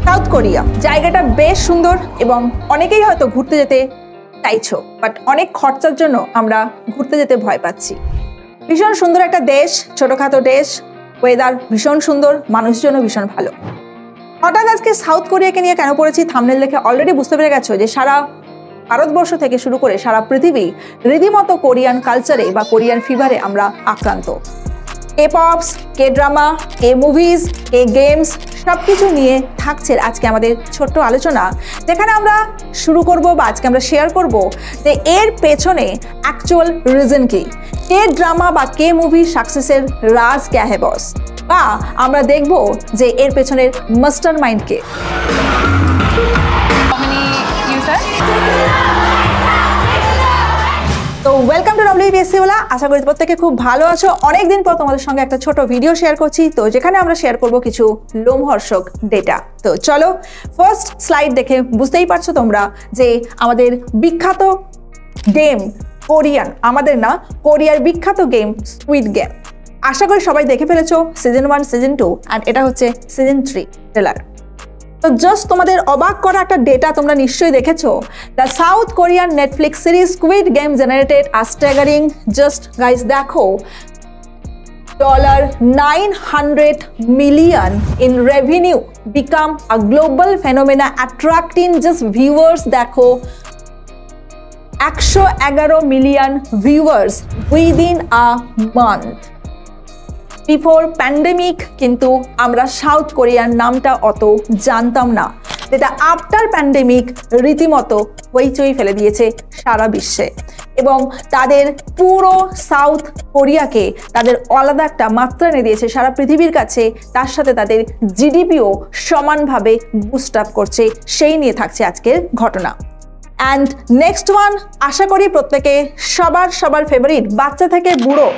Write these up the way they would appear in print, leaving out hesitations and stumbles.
South Korea জায়গাটা বেশ সুন্দর এবং অনেকেই হয়তো ঘুরতে যেতে চাইছো, বাট অনেক খরচার জন্য আমরা ঘুরতে যেতে ভয় পাচ্ছি। ভীষণ সুন্দর একটা দেশ, ছোটখাটো দেশ, ওয়েদার ভীষণ সুন্দর, মানুষজনও ভীষণ ভালো। হঠাৎ আজকে সাউথ কোরিয়াকে নিয়ে কেন পড়েছি থাম্বনেল দেখে অলরেডি বুঝতে পেরে গেছো যে সারা ভারতবর্ষ থেকে শুরু করে সারা পৃথিবী রীতিমতো কোরিয়ান কালচারে বা কোরিয়ান ফিভারে আমরা আক্রান্ত। কে পপস, কে ড্রামা, কে মুভিজ, কে গেমস সবকিছু নিয়ে থাকছে আজকে আমাদের ছোট্ট আলোচনা, যেখানে আমরা শুরু করব বা আজকে আমরা শেয়ার করব যে এর পেছনে অ্যাকচুয়াল রিজন কি, কে ড্রামা বা কে মুভি সাকসেসের রাজ ক্যা হে বস, বা আমরা দেখব যে এর পেছনের মাস্টার মাইন্ড কে। তো ওয়েলকাম টু WBSC ওলা, আশা করি প্রত্যেকে খুব ভালো আছো। অনেকদিন পর তোমাদের সঙ্গে একটা ছোট ভিডিও শেয়ার করছি, তো যেখানে আমরা শেয়ার করব কিছু লোমহর্ষক ডেটা। তো চলো ফার্স্ট স্লাইড দেখে বুঝতেই পারছো তোমরা যে আমাদের বিখ্যাত গেম কোরিয়ান, আমাদের না কোরিয়ার বিখ্যাত গেম স্কুইড গেম, আশা করি সবাই দেখে ফেলেছো সিজন 1, সিজন 2 অ্যান্ড এটা হচ্ছে সিজন 3 ট্রেলার। তো জাস্ট তোমাদের অবাক করা একটা ডেটা তোমরা নিশ্চয়ই দেখেছো। The south Korean Netflix series squid game generated a staggering, just guys দেখো, $900 million in revenue, become a global phenomena attracting just viewers, দেখো 111 million viewers within a month. Before pandemic কিন্তু আমরা সাউথ কোরিয়ার নামটা অত জানতাম না, যেটা আফটার প্যান্ডেমিক রীতিমতো হইচই ফেলে দিয়েছে সারা বিশ্বে, এবং তাদের পুরো সাউথ কোরিয়াকে তাদের আলাদা একটা মাত্রা এনে দিয়েছে সারা পৃথিবীর কাছে, তার সাথে তাদের জিডিপিও সমানভাবে বুস্ট আপ করছে। সেই নিয়ে থাকছে আজকের ঘটনা। অ্যান্ড নেক্সট ওয়ান, আশা করি প্রত্যেকে সবার ফেভারিট, বাচ্চা থেকে বুড়ো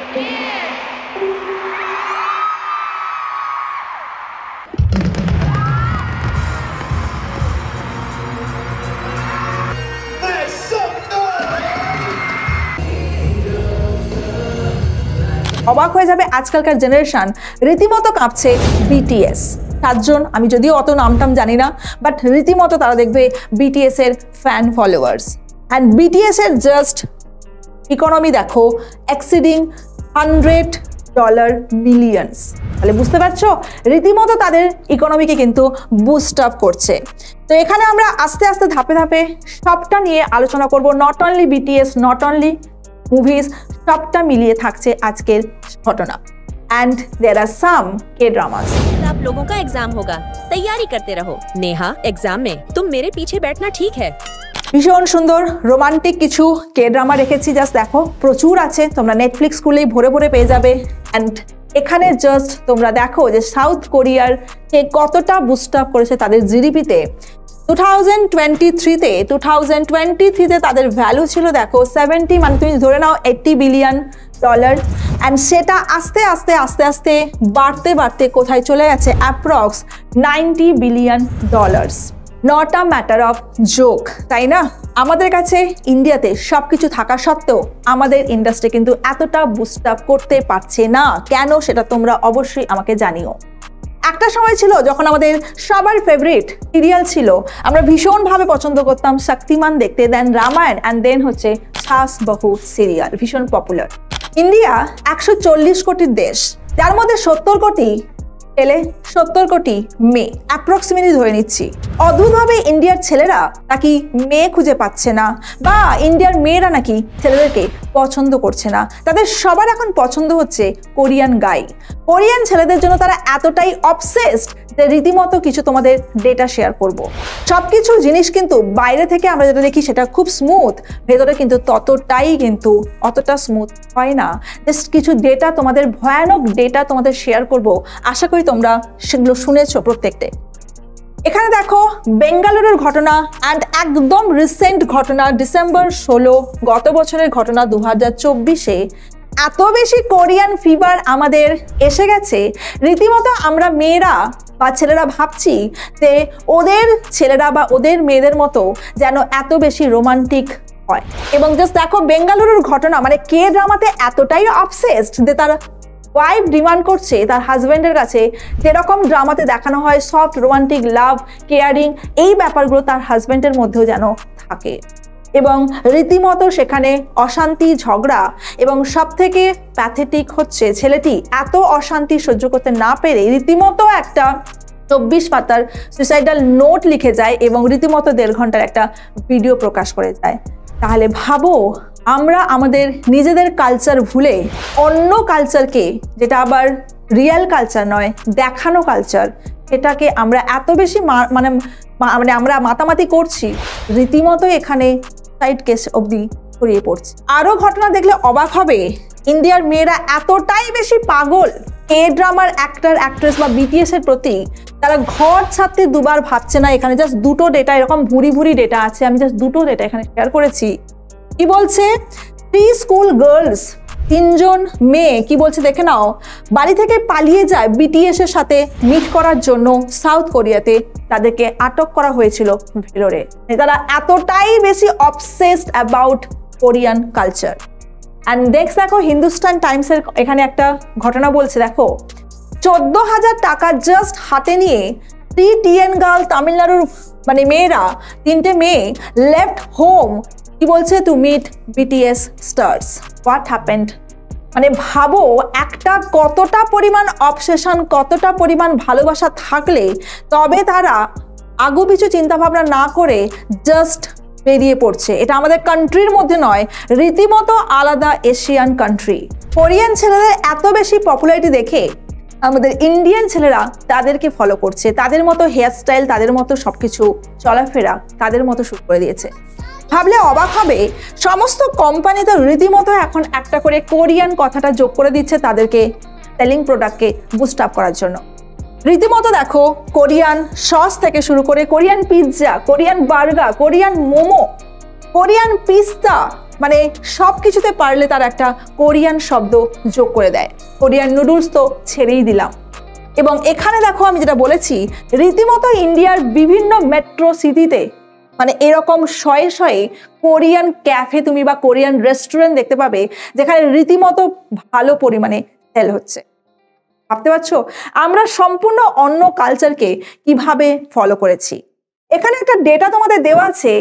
অবাক হয়ে যাবে, আজকালকার জেনারেশন রীতিমতো কাঁপছে BTS। 7 জন, আমি যদিও অত নামটাম জানি না, বাট রীতিমতো তারা দেখবে BTS এর ফ্যান ফলোয়ার্স। অ্যান্ড BTS এর জাস্ট ইকোনমি দেখো এক্সিডিং $100 মিলিয়নস। তাহলে বুঝতে পারছো রীতিমতো তাদের ইকোনমিকে কিন্তু বুস্ট আপ করছে। তো এখানে আমরা আস্তে আস্তে ধাপে ধাপে সবটা নিয়ে আলোচনা করব, not only BTS, not only movies, সবটা মিলিয়ে থাকছে আজকের ঘটনা। एंड देयर आर सम के ड्रामास। आप लोगों का एग्जाम होगा, तैयारी करते रहो। नेहा, एग्जाम में तुम मेरे पीछे बैठना ठीक है। ভীষণ সুন্দর রোমান্টিক কিছু কে ড্রামা রেখেছি, জাস্ট দেখো প্রচুর আছে, তোমরা নেটফ্লিক্স খুলেই ভরে ভরে পেয়ে যাবে। অ্যান্ড এখানে জাস্ট তোমরা দেখো যে সাউথ কোরিয়ার কে কতটা বুস্ট আপ করেছে তাদের জিডিপিতে। 2023-তে তাদের ভ্যালু ছিল দেখো 70, মানে তুমি ধরে নাও $80 বিলিয়ন। অ্যান্ড সেটা আস্তে আস্তে বাড়তে বাড়তে কোথায় চলে গেছে, approx $90 billion. Not a matter of joke, তাই না? আমাদের কাছে ইন্ডিয়াতে সব কিছু থাকা সত্ত্বেও আমাদের ইন্ডাস্ট্রি কিন্তু এতটা বুস্ট আপ করতে পারছে না, কেন সেটা তোমরা অবশ্যই আমাকে জানিও। একটা সময় ছিল যখন আমাদের সবার ফেভারিট সিরিয়াল ছিল, আমরা ভীষণভাবে পছন্দ করতাম শক্তিমান দেখতে, দেন রামায়ণ, অ্যান্ড দেন হচ্ছে সাস বহু সিরিয়াল ভীষণ পপুলার। ইন্ডিয়া 140 কোটির দেশ, যার মধ্যে 70 কোটি ছেলে, 70 কোটি মেয়ে, অ্যাপ্রক্সিমেটলি ধরে নিচ্ছি। অদ্ভুতভাবে ইন্ডিয়ার ছেলেরা নাকি মেয়ে খুঁজে পাচ্ছে না, বা ইন্ডিয়ার মেয়েরা নাকি ছেলেদেরকে পছন্দ করছে না, তাদের সবার এখন পছন্দ হচ্ছে কোরিয়ান গাই। কোরিয়ান ছেলেদের জন্য তারা এতটাই অবসেসড যে রীতিমতো কিছু তোমাদের ডেটা শেয়ার করব। সবকিছু জিনিস কিন্তু বাইরে থেকে আমরা যেটা দেখি সেটা খুব স্মুথ, ভেতরে কিন্তু অতটা স্মুথ হয় না। জাস্ট কিছু ডেটা তোমাদের, ভয়ানক ডেটা তোমাদের শেয়ার করব, আশা করি তোমরা সেগুলো শুনেছো প্রত্যেকটা। এখানে দেখো বেঙ্গালুরুর ঘটনা, অ্যান্ড একদম রিসেন্ট ঘটনা, ডিসেম্বর 16 গত বছরের ঘটনা। 2024-এ এত বেশি কোরিয়ান ফিভার আমাদের এসে গেছে, রীতিমতো আমরা মেয়েরা বা ছেলেরা ভাবছি যে ওদের ছেলেরা বা ওদের মেয়েদের মতো যেন এত বেশি রোমান্টিক হয়। এবং জাস্ট দেখো বেঙ্গালুরুর ঘটনা, মানে কে ড্রামাতে এতটাই অবসেসড যে তারা ওয়াইফ ডিমান্ড করছে তার হাজব্যান্ডের কাছে যেরকম ড্রামাতে দেখানো হয় সফট রোমান্টিক লাভ কেয়ারিং, এই ব্যাপারগুলো তার হাজব্যান্ডের মধ্যেও যেন থাকে। এবং রীতিমতো সেখানে অশান্তি ঝগড়া, এবং সব থেকে প্যাথেটিক হচ্ছে ছেলেটি এত অশান্তি সহ্য করতে না পেরে রীতিমতো একটা 24 পাতার সুইসাইডাল নোট লিখে যায় এবং রীতিমতো 1.5 ঘন্টার একটা ভিডিও প্রকাশ করে যায়। তাহলে ভাবো আমরা আমাদের নিজেদের কালচার ভুলে অন্য কালচারকে, যেটা আবার রিয়েল কালচার নয় দেখানো কালচার, সেটাকে আমরা এত বেশি মানে আমরা মাতামাতি করছি, রীতিমতো এখানে সাইড কেস অবধি ছড়িয়ে পড়ছে। আরও ঘটনা দেখলে অবাক হবে, ইন্ডিয়ার মেয়েরা এতটাই বেশি পাগল কে ড্রামার অ্যাক্টর অ্যাক্ট্রেস বা বিটিএস এর প্রতি, তারা ঘর ছাড়তে দুবার ভাবছে না। এখানে জাস্ট দুটো ডেটা, এরকম ভুরি ভুরি ডেটা আছে, আমি জাস্ট দুটো ডেটা এখানে শেয়ার করেছি। কি বলছে, 3 স্কুল গার্লস, 3 জন মেয়ে কি বলছে দেখে নাও, বাড়ি থেকে পালিয়ে যায় বিটিএস এর সাথে মিট করার জন্য সাউথ কোরিয়াতে। তাদেরকে আটক করা হয়েছিল ভেলোরে। তারা এতটাই বেশি obsessed about Korean culture. And দেখো হিন্দুস্তান টাইমসের এখানে একটা ঘটনা বলছে, দেখো 14,000 টাকা জাস্ট হাতে নিয়ে 3 টিএন গার্ল তামিলনাড়ুর মানে মেয়েরা, 3টে মেয়ে লেফট হোম, কি বলছে, to meet BTS stars. What happened? মানে ভাবো একটা কতটা পরিমাণ অবসেশন, কতটা পরিমাণ ভালোবাসা থাকলে তবে তারা আগুপিছু চিন্তাভাবনা না করে জাস্ট বেরিয়ে পড়ছে। এটা আমাদের কান্ট্রির মধ্যে নয়, রীতিমতো আলাদা এশিয়ান কান্ট্রি। কোরিয়ান ছেলেদের এত বেশি পপুলারিটি দেখে আমাদের ইন্ডিয়ান ছেলেরা তাদেরকে ফলো করছে, তাদের মতো হেয়ারস্টাইল, তাদের মতো সবকিছু চলাফেরা তাদের মতো শুরু করে দিয়েছে। ভাবলে অবাক হবে, সমস্ত কোম্পানি তো রীতিমতো এখন একটা করে কোরিয়ান কথাটা যোগ করে দিচ্ছে তাদেরকে সেলিং প্রোডাক্টকে বুস্ট আপ করার জন্য। রীতিমতো দেখো কোরিয়ান সস থেকে শুরু করে Korean pizza, Korean burger, Korean momo, Korean পিস্তা, মানে সব কিছুতে পারলে তার একটা কোরিয়ান শব্দ যোগ করে দেয়। কোরিয়ান নুডলস তো ছেড়েই দিলাম। এবং এখানে দেখো আমি যেটা বলেছি, রীতিমতো ইন্ডিয়ার বিভিন্ন মেট্রো সিটিতে মানে এরকম শয়ে শয়ে কোরিয়ান ক্যাফে তুমি বা কোরিয়ান রেস্টুরেন্ট দেখতে পাবে, যেখানে রীতিমতো ভালো পরিমাণে সেল হচ্ছে। ভাবতে পারছো আমরা সম্পূর্ণ অন্য কালচারকে কিভাবে ফলো করেছি। এখানে একটা ডেটা তোমাদের দেওয়া আছে,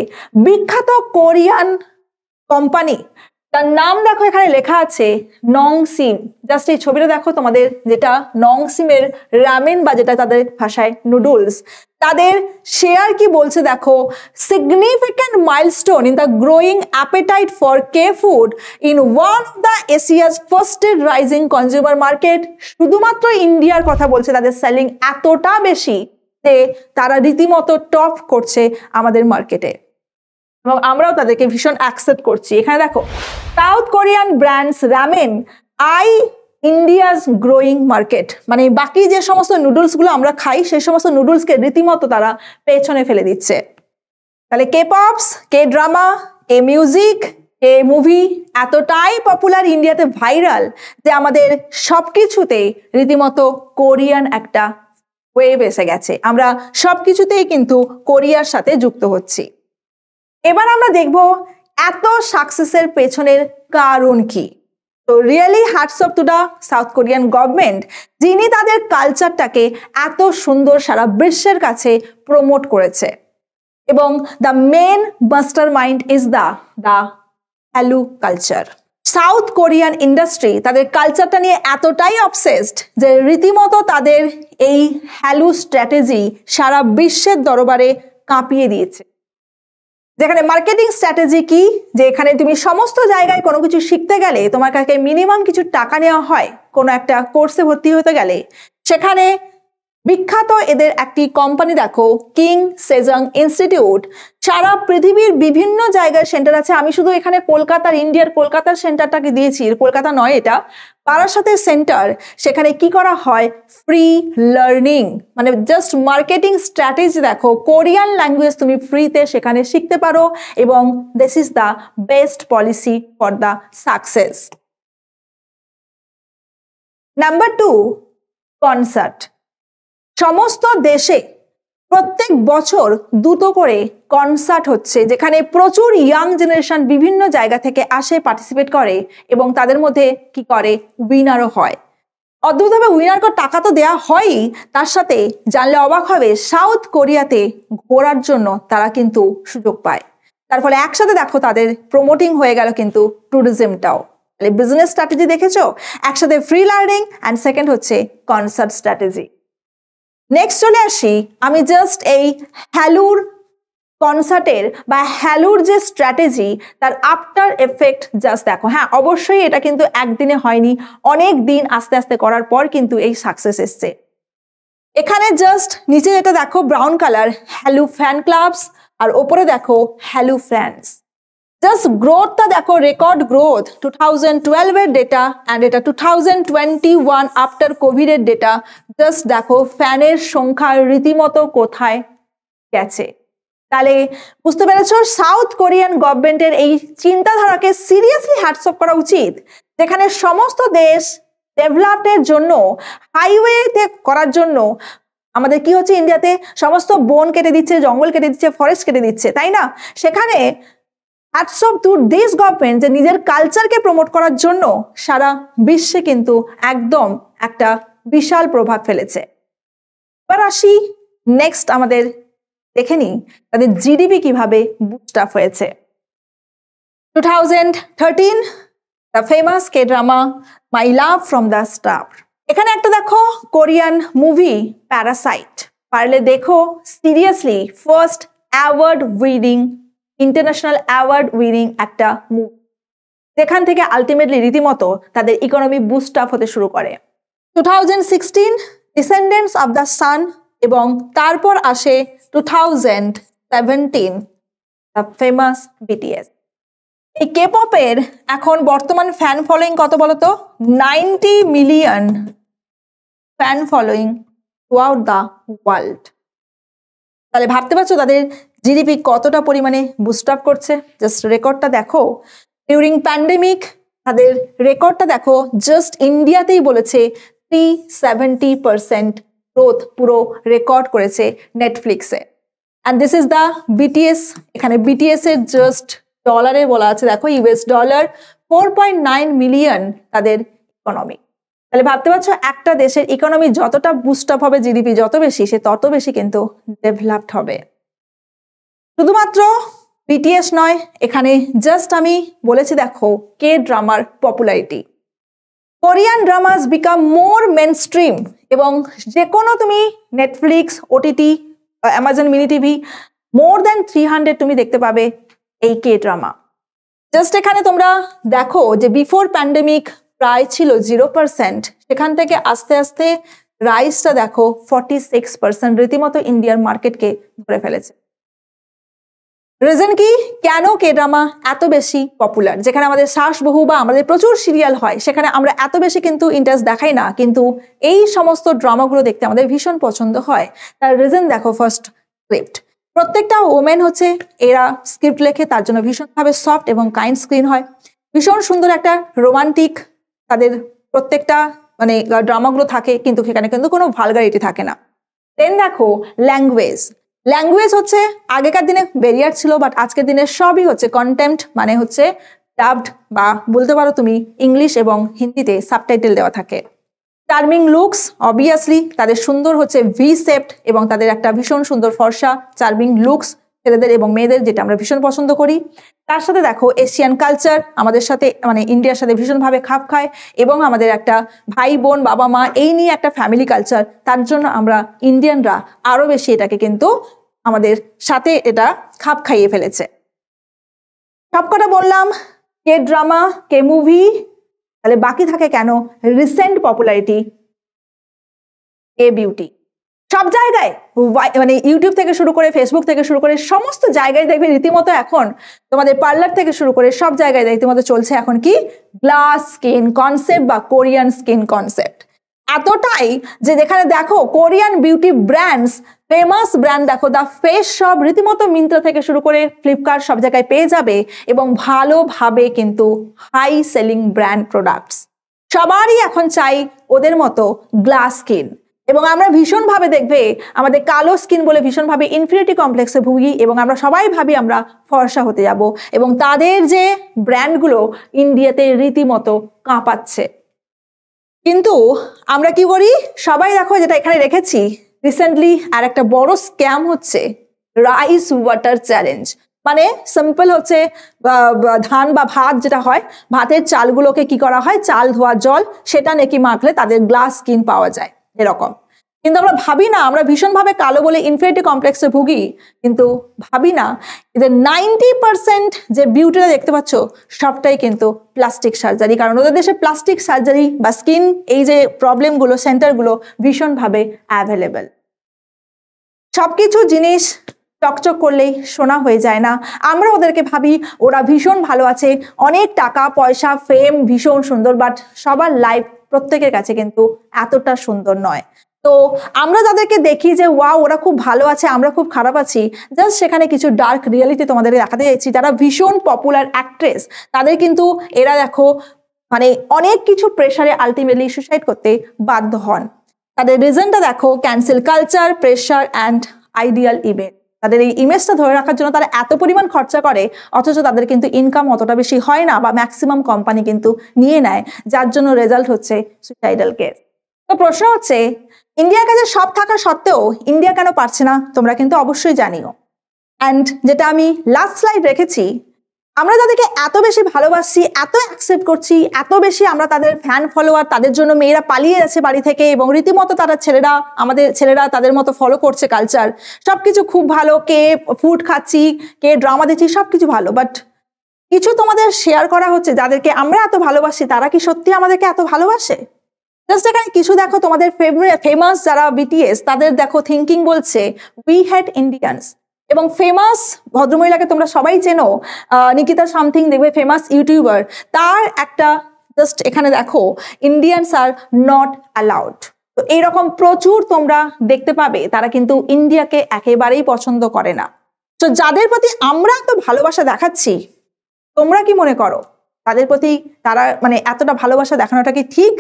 বিখ্যাত কোরিয়ান কোম্পানি, তার নাম দেখো এখানে লেখা আছে নংসিম। জাস্ট এই ছবিটা দেখো তোমাদের, যেটা নংসিমের রামেন বা যেটা তাদের ভাষায় নুডলস, তাদের শেয়ার কি বলছে দেখো, significant milestone in the growing appetite for K food in one of the Asia's ফার্স্টেড rising consumer market. শুধুমাত্র ইন্ডিয়ার কথা বলছে, তাদের সেলিং এতটা বেশি যে তারা রীতিমতো টপ করছে আমাদের মার্কেটে, এবং আমরাও তাদেরকে ভীষণ অ্যাকসেপ্ট করছি। এখানে দেখো south Korean brands ramen I India's growing market, মানে বাকি যে সমস্ত নুডলসগুলো আমরা খাই সেই সমস্ত নুডলসকে রীতিমতো তারা পেছনে ফেলে দিচ্ছে। তাহলে K pops, K drama, K music, K movie এতটাই পপুলার, ইন্ডিয়াতে ভাইরাল, যে আমাদের সব কিছুতেই রীতিমতো কোরিয়ান একটা ওয়েভ এসে গেছে। আমরা সব কিছুতেই কিন্তু কোরিয়ার সাথে যুক্ত হচ্ছি। এবার আমরা দেখব এত সাকসেসের পেছনের কারণ কি। তো really hats off to the south Korean government, যিনি তাদের কালচারটাকে এত সুন্দর সারা বিশ্বের কাছে প্রমোট করেছে। এবং the main master mind is the hallyu culture. South Korean industry তাদের কালচারটা নিয়ে এতটাই অবসেসড যে রীতিমতো তাদের এই হ্যালু স্ট্র্যাটেজি সারা বিশ্বের দরবারে কাঁপিয়ে দিয়েছে। যেখানে মার্কেটিং স্ট্র্যাটেজি কি, যে এখানে তুমি সমস্ত জায়গায় কোনো কিছু শিখতে গেলে তোমার কাছে মিনিমাম কিছু টাকা নেওয়া হয় কোনো একটা কোর্সে ভর্তি হতে গেলে। সেখানে বিখ্যাত এদের একটি কোম্পানি দেখো, কিং সেজং ইনস্টিটিউট, সারা পৃথিবীর বিভিন্ন জায়গায় সেন্টার আছে। আমি শুধু এখানে কলকাতার, ইন্ডিয়ার কলকাতার সেন্টারটাকে দিয়েছি, কলকাতা নয় এটা, বারাসাতের সেন্টার। সেখানে কি করা হয়, ফ্রি লার্নিং, মানে জাস্ট মার্কেটিং স্ট্র্যাটেজি দেখো, কোরিয়ান ল্যাঙ্গুয়েজ তুমি ফ্রিতে সেখানে শিখতে পারো, এবং this is the best policy for the success. Number 2, concert. সমস্ত দেশে প্রত্যেক বছর 2টো করে কনসার্ট হচ্ছে, যেখানে প্রচুর ইয়াং জেনারেশন বিভিন্ন জায়গা থেকে আসে, পার্টিসিপেট করে, এবং তাদের মধ্যে কি করে, উইনারও হয়। অদ্ভুতভাবে উইনারকে টাকা তো দেওয়া হয়ই, তার সাথে জানলে অবাক হবে সাউথ কোরিয়াতে ঘোরার জন্য তারা কিন্তু সুযোগ পায়। তার ফলে একসাথে দেখো তাদের প্রমোটিং হয়ে গেল কিন্তু ট্যুরিজমটাও। তাহলে বিজনেস স্ট্র্যাটেজি দেখেছো, একসাথে ফ্রি লার্নিং অ্যান্ড সেকেন্ড হচ্ছে কনসার্ট স্ট্র্যাটেজি। নেক্সট চলে আসি, আমি জাস্ট এই হ্যালুর কনসার্টের বা হ্যালুর যে স্ট্র্যাটেজি তার আফটার এফেক্ট জাস্ট দেখো। হ্যাঁ অবশ্যই এটা কিন্তু একদিনে হয়নি, অনেক দিন আস্তে আস্তে করার পর কিন্তু এই সাকসেস এসছে। এখানে জাস্ট নিচে যেটা দেখো ব্রাউন কালার, হ্যালু ফ্যান ক্লাবস, আর ওপরে দেখো হ্যালু ফ্যান্স। জাস্ট গ্রোথটা দেখো, রেকর্ড গ্রোথ 2012 এর ডেটা অ্যান্ড এটা 2021 আফটার কোভিড এর ডেটা। জাস্ট দেখো ফ্যানের সংখ্যা রীতিমতো কোথায় গেছে। তাহলে বুঝতে পেরেছো সাউথ কোরিয়ান গভর্নমেন্টের এই চিন্তাধারাকে সিরিয়াসলি হ্যাটস অফ করা উচিত, যেখানে সমস্ত দেশ ডেভেলপের জন্য হাইওয়েতে করার জন্য আমাদের কি হচ্ছে, ইন্ডিয়াতে সমস্ত বন কেটে দিচ্ছে, জঙ্গল কেটে দিচ্ছে, ফরেস্ট কেটে দিচ্ছে, তাই না? সেখানে hats off to this government যে নিজের কালচারকে প্রমোট করার জন্য সারা বিশ্বে কিন্তু একদম একটা বিশাল প্রভাব ফেলেছে। এবার আসি নেক্সট, আমাদের দেখে নিই তাদের জিডিপি কিভাবে বুস্ট আপ হয়েছে। 2013 the famous K drama my love from the star. এখানে একটা দেখো কোরিয়ান মুভি প্যারাসাইট, পারলে দেখো seriously first award winning, international award winning একটা মুভি, যেখান থেকে আলটিমেটলি রীতিমতো তাদের ইকোনমি বুস্ট আপ হতে শুরু করে। 2016 ডিসেন্ডেন্টস অফ দ্য সান, এবং তারপর আসে 2017 দ্য ফেমাস বিটিএস। এই কে পপের এখন বর্তমান ফ্যান ফলোয়িং কত বলতো? 90 million fan following throughout the world. তাহলে ভাবতে পারছো তাদের জিডিপি কতটা পরিমাণে বুস্ট আপ করছে। জাস্ট রেকর্ডটা দেখো, ডিউরিং প্যান্ডেমিক তাদের রেকর্ডটা দেখো, জাস্ট ইন্ডিয়াতেই বলেছে 370% গ্রোথ পুরো রেকর্ড করেছে নেটফ্লিক্সে। And this is the BTS. এখানে বিটিএস এর জাস্ট ডলারে বলা আছে দেখো, ইউএস ডলার 4.9 মিলিয়ন তাদের ইকোনমি। তাহলে ভাবতে পারছো একটা দেশের ইকোনমি যতটা বুস্ট আপ হবে, জিডিপি যত বেশি, সে তত বেশি কিন্তু ডেভেলপড হবে। শুধুমাত্র বিটিএস নয়, এখানে জাস্ট আমি বলেছি দেখো কে ড্রামার popularity. Korean dramas become more mainstream, এবং যে কোনো তুমি Netflix, OTT, Amazon mini TV, more than 300 তুমি দেখতে পাবে এই কে ড্রামা। জাস্ট এখানে তোমরা দেখো যে বিফোর প্যান্ডেমিক প্রায় ছিল 0%, সেখান থেকে আস্তে আস্তে রাইসটা দেখো 46%, রীতিমতো ইন্ডিয়ার মার্কেটকে ধরে ফেলেছে। রিজন কি, কেন কে ড্রামা এত বেশি পপুলার? যেখানে আমাদের শ্বাসবহু বা আমাদের প্রচুর সিরিয়াল হয়, সেখানে আমরা এত বেশি কিন্তু ইন্টারেস্ট দেখাই না, কিন্তু এই সমস্ত ড্রামাগুলো দেখতে আমাদের ভীষণ পছন্দ হয়। তার রিজন দেখো, ফার্স্ট স্ক্রিপ্ট। প্রত্যেকটা ওমেন হচ্ছে এরা স্ক্রিপ্ট লেখে, তার জন্য ভীষণভাবে সফট এবং কাইন্ড স্ক্রিন হয়, ভীষণ সুন্দর একটা রোমান্টিক তাদের প্রত্যেকটা মানে ড্রামাগুলো থাকে, কিন্তু সেখানে কিন্তু কোনো ভালগারিটি থাকে না। দেন দেখো ল্যাঙ্গুয়েজ। ল্যাঙ্গুয়েজ হচ্ছে আগেকার দিনে ব্যারিয়ার ছিল, বাট আজকের দিনে সবই হচ্ছে কন্টেন্ট, মানে হচ্ছে ডাবড, বা বলতে পারো তুমি ইংলিশ এবং হিন্দিতে সাবটাইটেল দেওয়া থাকে। চার্মিং লুকস, অবভিয়াসলি তাদের সুন্দর হচ্ছে ভি সেপ্ট, এবং তাদের একটা ভীষণ সুন্দর ফর্সা চার্মিং লুকস ছেলেদের এবং মেয়েদের, যেটা আমরা ভীষণ পছন্দ করি। তার সাথে দেখো এশিয়ান কালচার আমাদের সাথে, মানে ইন্ডিয়ার সাথে ভীষণভাবে খাপ খায়, এবং আমাদের একটা ভাই বোন বাবা মা এই নিয়ে একটা ফ্যামিলি কালচার, তার জন্য আমরা ইন্ডিয়ানরা আরও বেশি এটাকে কিন্তু আমাদের সাথে এটা খাপ খাইয়ে ফেলেছে। সবকটা বললাম কে ড্রামা, কে মুভি, তাহলে বাকি থাকে কেন রিসেন্ট পপুলারিটি কে বিউটি। সব জায়গায় মানে ইউটিউব থেকে শুরু করে ফেসবুক থেকে শুরু করে সমস্ত জায়গায় দেখবে রীতিমতো এখন তোমাদের পার্লার থেকে শুরু করে সব জায়গায় রীতিমতো চলছে এখন কি গ্লাস স্কিন কনসেপ্ট বা কোরিয়ান স্কিন কনসেপ্ট। এতটাই যে যেখানে দেখো Korean beauty brands, famous brand দেখো দ্য ফেস শপ, রীতিমতো মিন্ত্রা থেকে শুরু করে ফ্লিপকার্ট সব জায়গায় পেয়ে যাবে, এবং ভালোভাবে কিন্তু হাই সেলিং ব্র্যান্ড প্রোডাক্টস। সবারই এখন চাই ওদের মতো গ্লাস স্কিন, এবং আমরা ভীষণভাবে দেখবে আমাদের কালো স্কিন বলে ভীষণভাবে ইনফিনিটি কমপ্লেক্সে ভুগি, এবং আমরা সবাই ভাবি আমরা ফর্সা হতে যাব, এবং তাদের যে ব্র্যান্ডগুলো ইন্ডিয়াতে রীতিমতো কাঁপাচ্ছে। কিন্তু আমরা কি করি সবাই দেখো যেটা এখানে রেখেছি রিসেন্টলি আর একটা বড় স্ক্যাম হচ্ছে রাইস ওয়াটার চ্যালেঞ্জ। মানে সিম্পল হচ্ছে ধান বা ভাত যেটা হয় ভাতের চালগুলোকে কি করা হয় চাল ধোয়া জল সেটা নাকি মাখলে তাদের গ্লাস স্কিন পাওয়া যায় এরকম। কিন্তু আমরা ভাবি না, আমরা ভীষণভাবে কালো বলে ইনফিনিটি কমপ্লেক্সে ভুগি, কিন্তু ভাবি না এদের 90% যে বিউটিটা দেখতে পাচ্ছ সবটাই কিন্তু প্লাস্টিক সার্জারি। কারণ ওদের দেশে প্লাস্টিক সার্জারি বা স্কিন এই যে প্রবলেমগুলো সেন্টারগুলো ভীষণভাবে অ্যাভেলেবেল। সবকিছু জিনিস চকচক করলেই সোনা হয়ে যায় না। আমরা ওদেরকে ভাবি ওরা ভীষণ ভালো আছে, অনেক টাকা পয়সা ফেম ভীষণ সুন্দর, বাট সবার লাইফ প্রত্যেকের কাছে কিন্তু এতটা সুন্দর নয়। তো আমরা যাদেরকে দেখি যে ওয়াও ওরা খুব ভালো আছে আমরা খুব খারাপ আছি, জাস্ট সেখানে কিছু ডার্ক রিয়েলিটি তোমাদের দেখাতে চাইছি। যারা ভীষণ পপুলার অ্যাক্ট্রেস তাদের কিন্তু এরা দেখো মানে অনেক কিছু প্রেশারে আলটিমেটলি সুসাইড করতে বাধ্য হন। তাদের রিজনটা দেখো cancel culture, pressure and ideal image. তাদের এই ইমেজটা ধরে রাখার জন্য তারা এত পরিমাণ খরচা করে, অথচ তাদের কিন্তু ইনকাম অতটা বেশি হয় না বা ম্যাক্সিমাম কোম্পানি কিন্তু নিয়ে নেয়, যার জন্য রেজাল্ট হচ্ছে সুইসাইডাল কেস। তো প্রশ্ন হচ্ছে ইন্ডিয়ার কাছে সব থাকা সত্ত্বেও ইন্ডিয়া কেন পারছে না, তোমরা কিন্তু অবশ্যই জানিও। অ্যান্ড যেটা আমি লাস্ট স্লাইড রেখেছি, আমরা যাদেরকে এত বেশি ভালোবাসছি, এত অ্যাকসেপ্ট করছি, এত বেশি আমরা তাদের ফ্যান ফলোয়ার, তাদের জন্য মেয়েরা পালিয়ে যাচ্ছে বাড়ি থেকে এবং রীতিমতো তারা আমাদের ছেলেরা তাদের মতো ফলো করছে কালচার, সবকিছু খুব ভালো, কে ফুড খাচ্ছি, কে ড্রামা দিচ্ছি, সবকিছু ভালো, বাট কিছু তোমাদের শেয়ার করা হচ্ছে যাদেরকে আমরা এত ভালোবাসি তারা কি সত্যি আমাদেরকে এত ভালোবাসে? জাস্ট এখানে কিছু দেখো তোমাদের ফেমাস যারা বিটিএস তাদের দেখো থিঙ্কিং বলছে উই হ্যাড ইন্ডিয়ান্স, এবং ফেমাস ভদ্রমহিলাকে তোমরা সবাই চেনো নিকিতা সামথিং, দেখবে ফেমাস ইউটিউবার, তার একটা জাস্ট এখানে দেখো ইন্ডিয়ানস আর নট অ্যালাউড। তো এইরকম প্রচুর তোমরা দেখতে পাবে তারা কিন্তু ইন্ডিয়াকে একেবারেই পছন্দ করে না। তো যাদের প্রতি আমরা এত ভালোবাসা দেখাচ্ছি তোমরা কি মনে করো তাদের প্রতি তারা মানে এতটা ভালোবাসা দেখানোটা কি ঠিক?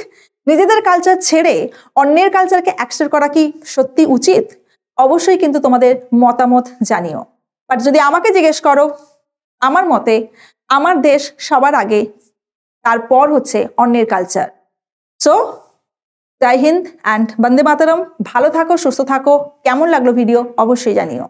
নিজেদের কালচার ছেড়ে অন্যের কালচারকে অ্যাকসেপ্ট করা কি সত্যি উচিত? অবশ্যই কিন্তু তোমাদের মতামত জানিও। বাট যদি আমাকে জিজ্ঞেস করো, আমার মতে আমার দেশ সবার আগে, তারপর হচ্ছে অন্যের culture. So Jai Hind and Vande Mataram. ভালো থাকো, সুস্থ থাকো। কেমন লাগলো ভিডিও অবশ্যই জানিও।